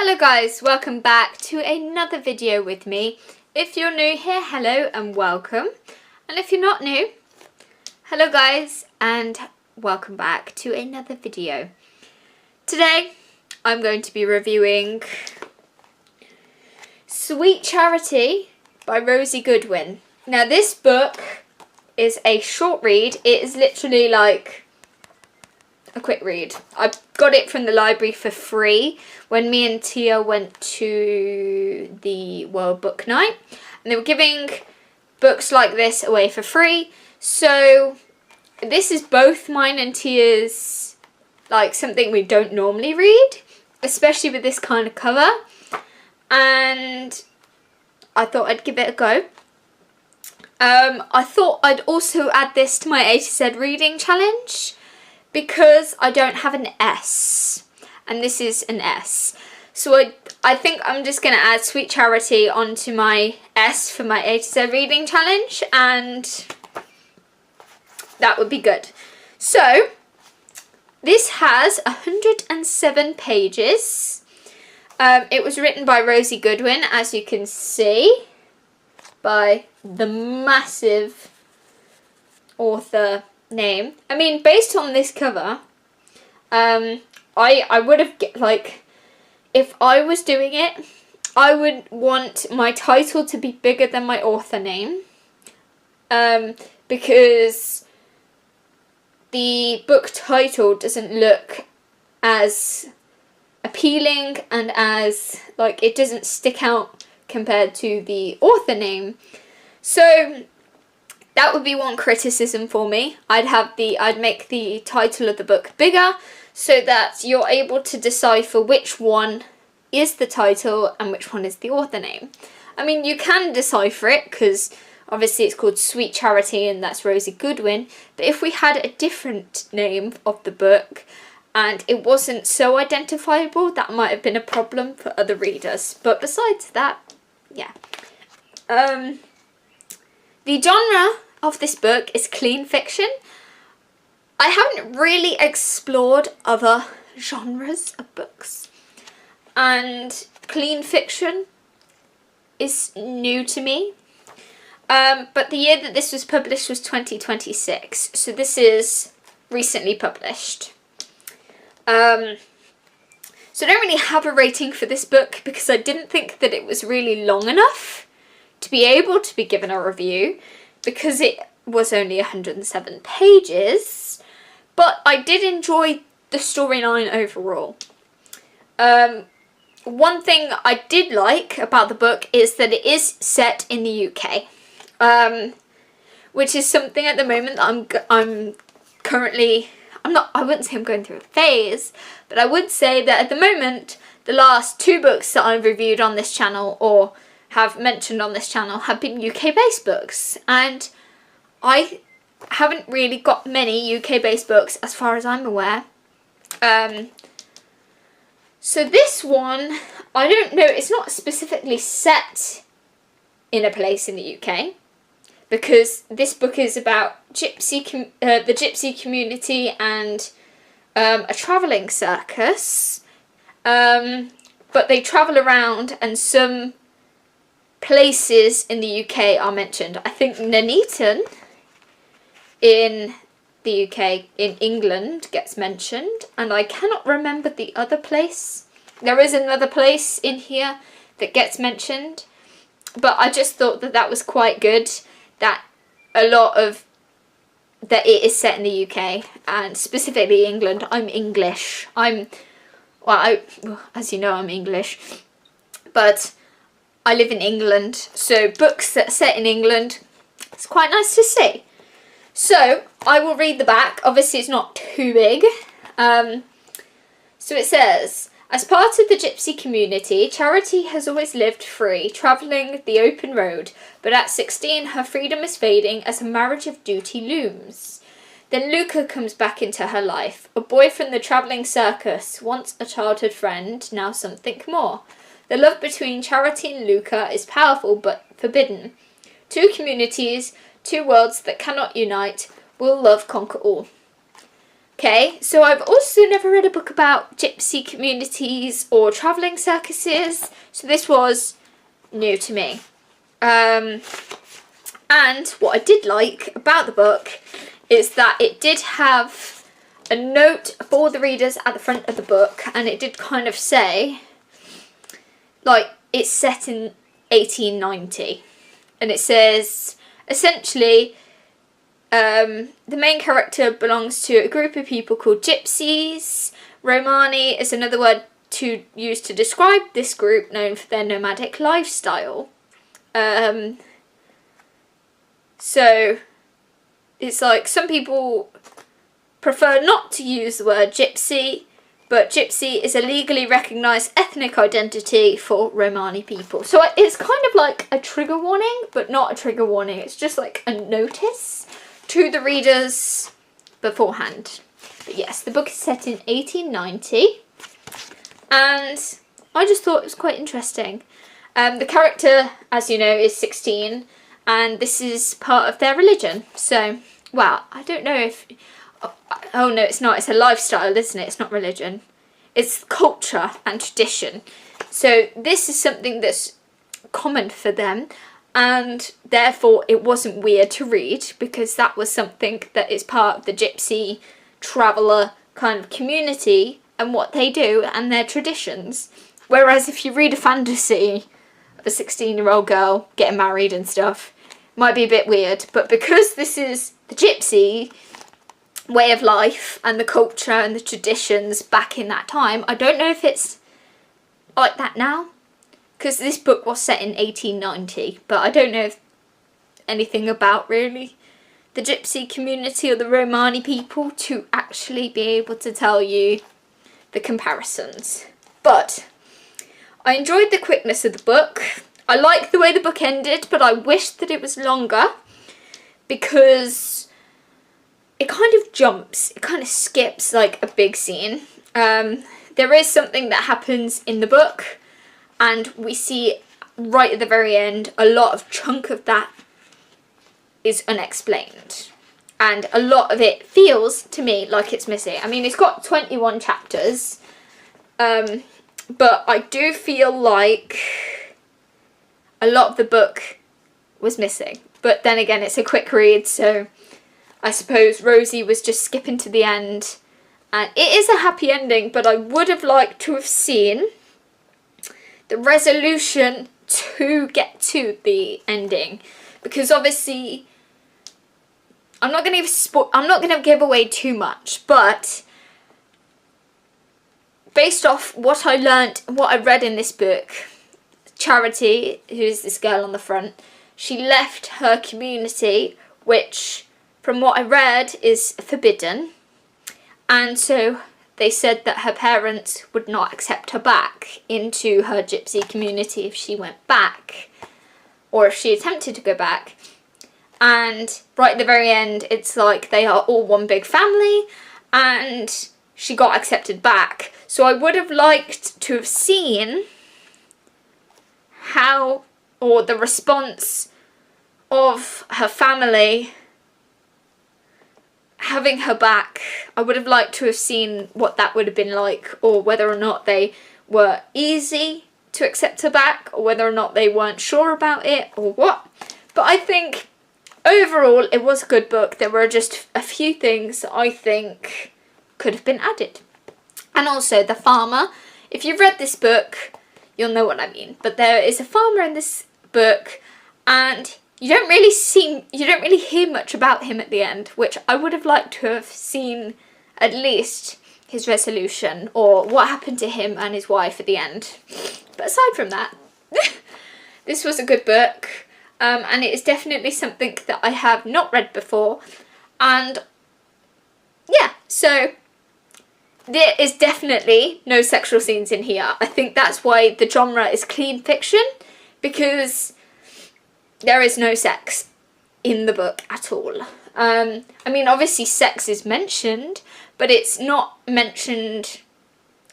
Hello guys, welcome back to another video with me. If you're new here, hello and welcome. And if you're not new, hello guys and welcome back to another video. Today I'm going to be reviewing Sweet Charity by Rosie Goodwin. Now this book is a short read. It is literally like a quick read. I got it from the library for free when me and Tia went to the World Book Night, and they were giving books like this away for free. So this is both mine and Tia's, like something we don't normally read, especially with this kind of cover, and I thought I'd give it a go. I thought I'd also add this to my A to Z reading challenge, because I don't have an S, and this is an S. So I think I'm just going to add Sweet Charity onto my S for my A to Z reading challenge, and that would be good. So this has 107 pages. It was written by Rosie Goodwin, as you can see, by the massive author name. I mean, based on this cover, I would have like, if I was doing it, I would want my title to be bigger than my author name, because the book title doesn't look as appealing and as, like, it doesn't stick out compared to the author name. So that would be one criticism for me. I'd make the title of the book bigger so that you're able to decipher which one is the title and which one is the author name. I mean, you can decipher it because obviously it's called Sweet Charity and that's Rosie Goodwin. But if we had a different name of the book and it wasn't so identifiable, that might have been a problem for other readers. But besides that, yeah. The genre of this book is clean fiction. I haven't really explored other genres of books, and clean fiction is new to me. But the year that this was published was 2026, so this is recently published. So I don't really have a rating for this book because I didn't think that it was really long enough to be able to be given a review, because it was only 107 pages, but I did enjoy the storyline overall. One thing I did like about the book is that it is set in the UK, which is something at the moment that I'm currently, I wouldn't say I'm going through a phase, but I would say that at the moment, the last two books that I've reviewed on this channel or have mentioned on this channel have been UK based books, and I haven't really got many UK based books as far as I'm aware. So this one, I don't know, it's not specifically set in a place in the UK, because this book is about the gypsy community and a travelling circus, but they travel around and some places in the UK are mentioned. I think Nuneaton in the UK, in England, gets mentioned, and I cannot remember the other place. There is another place in here that gets mentioned, but I just thought that that was quite good, that a lot of that it is set in the UK, and specifically England. I'm English. As you know, I'm English, but I live in England, so books that are set in England, it's quite nice to see. So I will read the back. Obviously it's not too big. So it says, as part of the gypsy community, Charity has always lived free, travelling the open road, but at 16 her freedom is fading as a marriage of duty looms. Then Luca comes back into her life, a boy from the travelling circus, once a childhood friend, now something more. The love between Charity and Luca is powerful but forbidden. Two communities, two worlds that cannot unite. Will love conquer all? Okay, so I've also never read a book about gypsy communities or travelling circuses, so this was new to me. And what I did like about the book is that it did have a note for the readers at the front of the book, and it did kind of say, like, it's set in 1890, and it says, essentially, the main character belongs to a group of people called gypsies. Romani is another word to use to describe this group, known for their nomadic lifestyle. So it's like some people prefer not to use the word gypsy, but gypsy is a legally recognised ethnic identity for Romani people. So it's kind of like a trigger warning, but not a trigger warning. It's just like a notice to the readers beforehand. But yes, the book is set in 1890, and I just thought it was quite interesting. The character, as you know, is 16, and this is part of their religion. So, well, I don't know if... Oh no, it's not. It's a lifestyle, isn't it? It's not religion. It's culture and tradition. So this is something that's common for them, and therefore it wasn't weird to read, because that was something that is part of the gypsy traveller kind of community and what they do and their traditions. Whereas if you read a fantasy of a 16-year-old girl getting married and stuff, it might be a bit weird. But because this is the gypsy way of life and the culture and the traditions back in that time, I don't know if it's like that now, because this book was set in 1890, but I don't know if anything about really the gypsy community or the Romani people to actually be able to tell you the comparisons. But I enjoyed the quickness of the book. I like the way the book ended, but I wish that it was longer, because it kind of jumps, it kind of skips like a big scene. There is something that happens in the book, and we see right at the very end a lot of chunk of that is unexplained, and a lot of it feels to me like it's missing. I mean, it's got 21 chapters, but I do feel like a lot of the book was missing. But then again, it's a quick read, so I suppose Rosie was just skipping to the end, and it is a happy ending, but I would have liked to have seen the resolution to get to the ending, because obviously I'm not going to give away too much, but based off what I learnt, what I read in this book, Charity, who's this girl on the front, she left her community, which from what I read is forbidden, and so they said that her parents would not accept her back into her gypsy community if she went back, or if she attempted to go back. And right at the very end, it's like they are all one big family, and she got accepted back. So I would have liked to have seen how, or the response of her family having her back. I would have liked to have seen what that would have been like, or whether or not they were easy to accept her back, or whether or not they weren't sure about it, or what. But I think overall it was a good book. There were just a few things that I think could have been added. And also the farmer, if you've read this book, you'll know what I mean. But there is a farmer in this book, and you don't really hear much about him at the end, which I would have liked to have seen at least his resolution, or what happened to him and his wife at the end. But aside from that, this was a good book, and it is definitely something that I have not read before. And yeah, so there is definitely no sexual scenes in here. I think that's why the genre is clean fiction, because there is no sex in the book at all. I mean, obviously sex is mentioned, but it's not mentioned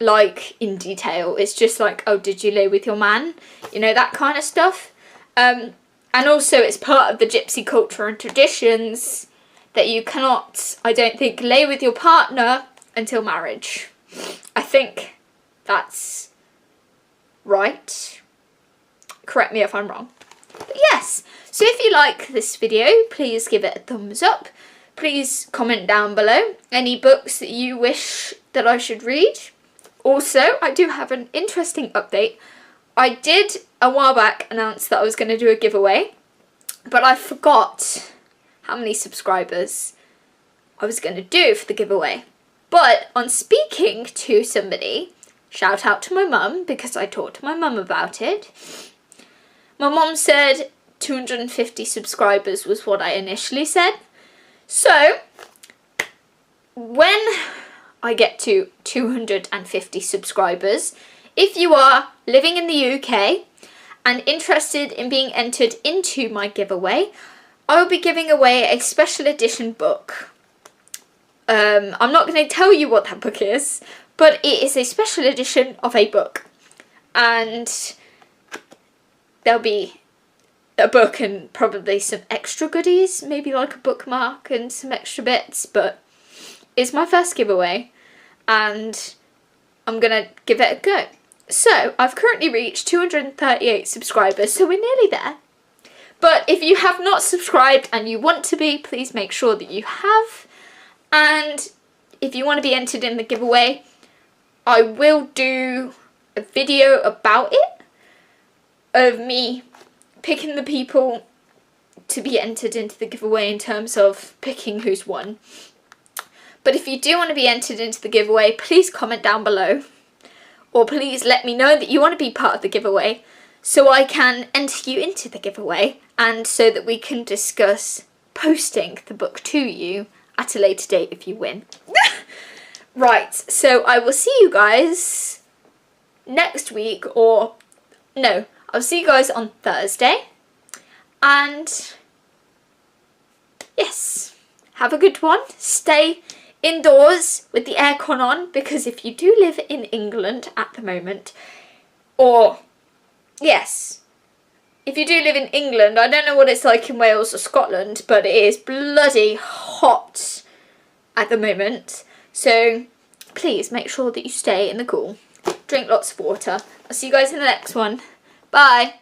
like in detail. It's just like, oh, did you lay with your man? You know, that kind of stuff. And also it's part of the gypsy culture and traditions that you cannot, I don't think, lay with your partner until marriage. I think that's right. Correct me if I'm wrong. But yes, so if you like this video, please give it a thumbs up. Please comment down below any books that you wish that I should read. Also, I do have an interesting update. I did a while back announce that I was going to do a giveaway, but I forgot how many subscribers I was going to do for the giveaway. But on speaking to somebody, shout out to my mum, because I talked to my mum about it. My mum said 250 subscribers was what I initially said. So, when I get to 250 subscribers, if you are living in the UK and interested in being entered into my giveaway, I will be giving away a special edition book. I'm not going to tell you what that book is, but it is a special edition of a book. And there'll be a book and probably some extra goodies, maybe like a bookmark and some extra bits, but it's my first giveaway and I'm going to give it a go. So, I've currently reached 238 subscribers, so we're nearly there. But if you have not subscribed and you want to be, please make sure that you have. And if you want to be entered in the giveaway, I will do a video about it, of me picking the people to be entered into the giveaway in terms of picking who's won. But if you do want to be entered into the giveaway, please comment down below. Or please let me know that you want to be part of the giveaway so I can enter you into the giveaway and so that we can discuss posting the book to you at a later date if you win. Right, so I will see you guys next week, or no, I'll see you guys on Thursday. And yes, have a good one. Stay indoors with the aircon on, because if you do live in England at the moment, or yes, if you do live in England, I don't know what it's like in Wales or Scotland, but it is bloody hot at the moment. So please make sure that you stay in the cool. Drink lots of water. I'll see you guys in the next one. Bye.